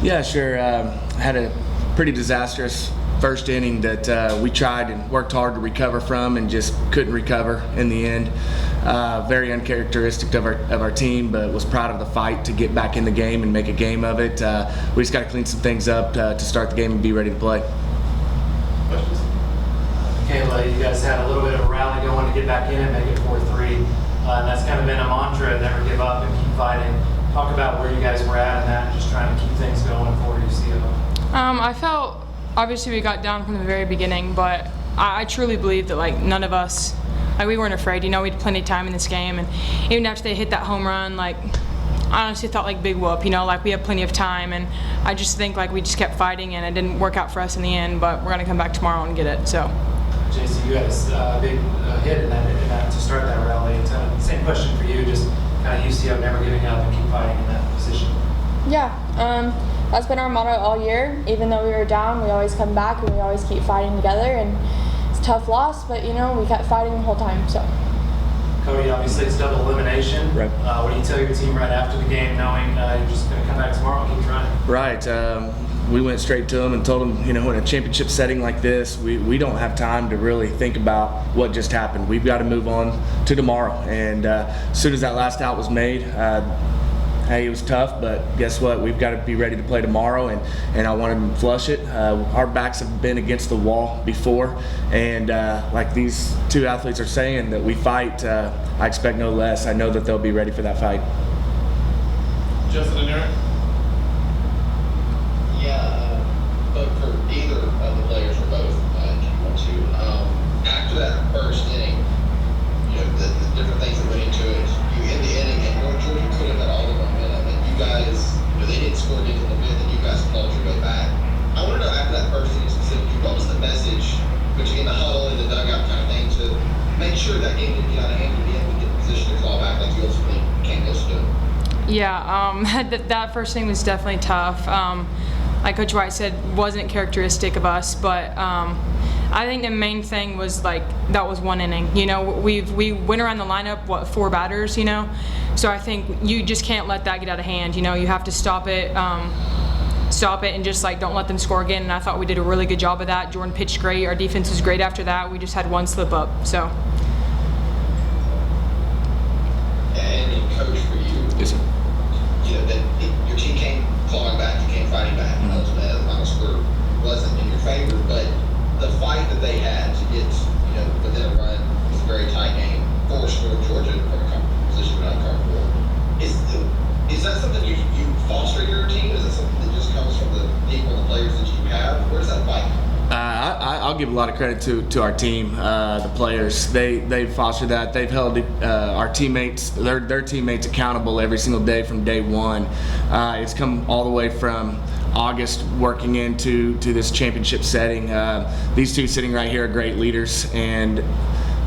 Yeah, sure. Had a pretty disastrous first inning that we tried and worked hard to recover from and just couldn't recover in the end. Very uncharacteristic of our team, but was proud of the fight to get back in the game and make a game of it. We just got to clean some things up to start the game and be ready to play. Questions? Michaela, you guys had a little bit of a rally going to get back in and make it 4-3. And that's kind of been a mantra, never give up and keep fighting. Talk about where you guys were at and that, just trying to keep things going for you, see it. I felt, obviously we got down from the very beginning, but I truly believe that like none of us, like we weren't afraid. You know, we had plenty of time in this game, and even after they hit that home run, like I honestly thought like big whoop. You know, like we had plenty of time, and I just think like we just kept fighting, and it didn't work out for us in the end. But we're gonna come back tomorrow and get it. So. JC, you had a big hit in that to start that rally. Same question for you, just kind of UCO never giving up and keep fighting in that position. Yeah, that's been our motto all year. Even though we were down, we always come back and we always keep fighting together. And it's a tough loss, but you know we kept fighting the whole time. So. Cody, obviously it's double elimination. Right. What do you tell your team right after the game, knowing you're just going to come back tomorrow and keep trying? Right. We went straight to them and told them, you know, in a championship setting like this, we don't have time to really think about what just happened. We've got to move on to tomorrow. And as soon as that last out was made, hey, it was tough, but guess what? We've got to be ready to play tomorrow, and I wanted to flush it. Our backs have been against the wall before, and like these two athletes are saying, that we fight. I expect no less. I know that they'll be ready for that fight. Justin and Eric? Yeah, but for either of the players or both, if you want to, after that first inning, you know, the different things that went into it, you end the inning and North Georgia could have had all the momentum, and you guys, you know, they didn't score against the fifth, and you guys clawed your way back. I want to know, after that first inning specifically, what was the message between the huddle and the dugout kind of thing to make sure that game didn't get out of hand and be able to get in position to claw back like you ultimately came close to doing? Yeah, that first thing was definitely tough. Like Coach White said, wasn't characteristic of us, but I think the main thing was like that was one inning. You know, we went around the lineup, 4 batters, you know, so I think you just can't let that get out of hand. You know, you have to stop it and just like don't let them score again. And I thought we did a really good job of that. Jordan pitched great. Our defense was great after that. We just had one slip up. So. And coach, for you, Yes, sir. you know that your team came clawing back, you came fighting back. And ultimately, the final score wasn't in your favor, but the fight that they had to get, you know, within a run was a very tight game. Forced North Georgia from a comfortable position without comfortable. Is that something you foster in your team? Is it something that just comes from the people and the players that you have? Where's that fight? I'll give a lot of credit to our team, the players. They've fostered that. They've held our teammates, their teammates accountable every single day from day one. It's come all the way from August working into this championship setting. These two sitting right here are great leaders, and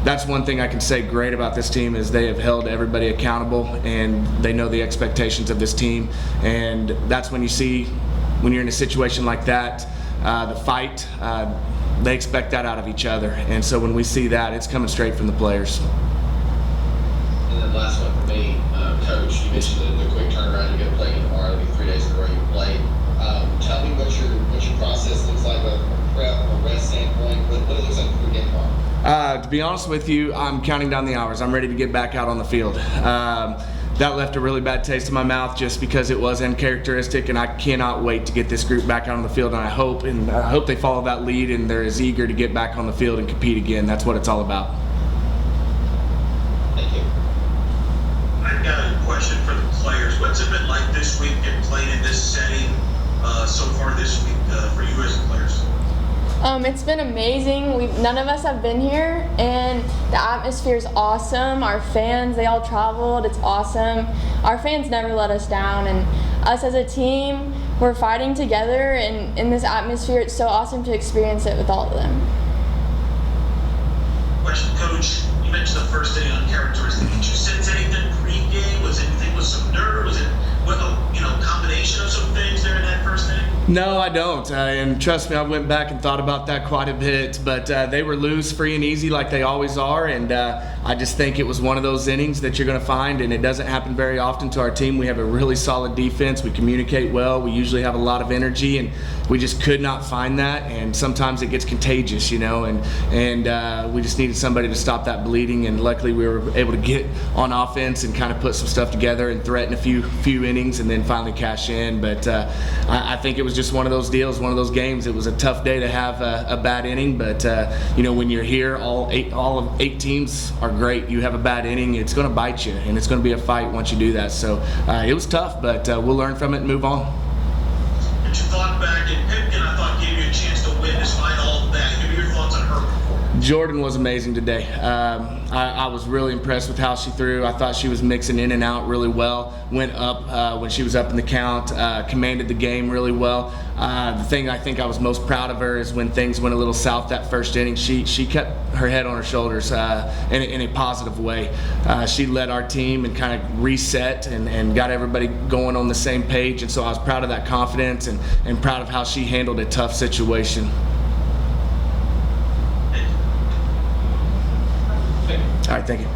that's one thing I can say great about this team is they have held everybody accountable, and they know the expectations of this team. And that's when you see, when you're in a situation like that, the fight, they expect that out of each other. And so when we see that, it's coming straight from the players. And then last one for me, Coach, you mentioned the quick turnaround. You're going to play again tomorrow. It'll be 3 days in a row you play. Tell me what your process looks like, whether from a prep or rest standpoint, what it looks like before we get tomorrow. To be honest with you, I'm counting down the hours. I'm ready to get back out on the field. That left a really bad taste in my mouth just because it was uncharacteristic, and I cannot wait to get this group back out on the field. And I hope they follow that lead and they're as eager to get back on the field and compete again. That's what it's all about. Thank you. I've got a question for the players. What's it been like this week and playing in this setting so far this week for you as players? It's been amazing. None of us have been here, and the atmosphere is awesome. Our fans, they all traveled. It's awesome. Our fans never let us down, and us as a team, we're fighting together, and in this atmosphere, it's so awesome to experience it with all of them. Question, Coach. You mentioned the first inning uncharacteristic. Did you sense anything pre-game? Was it some nerve? Was it combination of some things there in that first inning? No, I don't. And trust me, I went back and thought about that quite a bit. But they were loose, free, and easy like they always are. And I just think it was one of those innings that you're going to find, and it doesn't happen very often to our team. We have a really solid defense. We communicate well. We usually have a lot of energy, and we just could not find that. And sometimes it gets contagious, you know. And we just needed somebody to stop that bleeding. And luckily, we were able to get on offense and kind of put some stuff together and threaten a few innings, and then finally cash in. But I think it was just one of those deals, one of those games. It was a tough day to have a bad inning, but you know, when you're here, all of 8 teams are great. You have a bad inning, it's going to bite you, and it's going to be a fight once you do that. So it was tough, but we'll learn from it and move on. But you thought back, and Pipkin, I thought, gave you a chance to win despite all of that. Give me your thoughts on her performance. Jordan was amazing today. I was really impressed with how she threw. I thought she was mixing in and out really well. Went up when she was up in the count, commanded the game really well. The thing I think I was most proud of her is when things went a little south that first inning, she kept her head on her shoulders in a positive way. She led our team and kind of reset and got everybody going on the same page. And so I was proud of that confidence and proud of how she handled a tough situation. All right, thank you.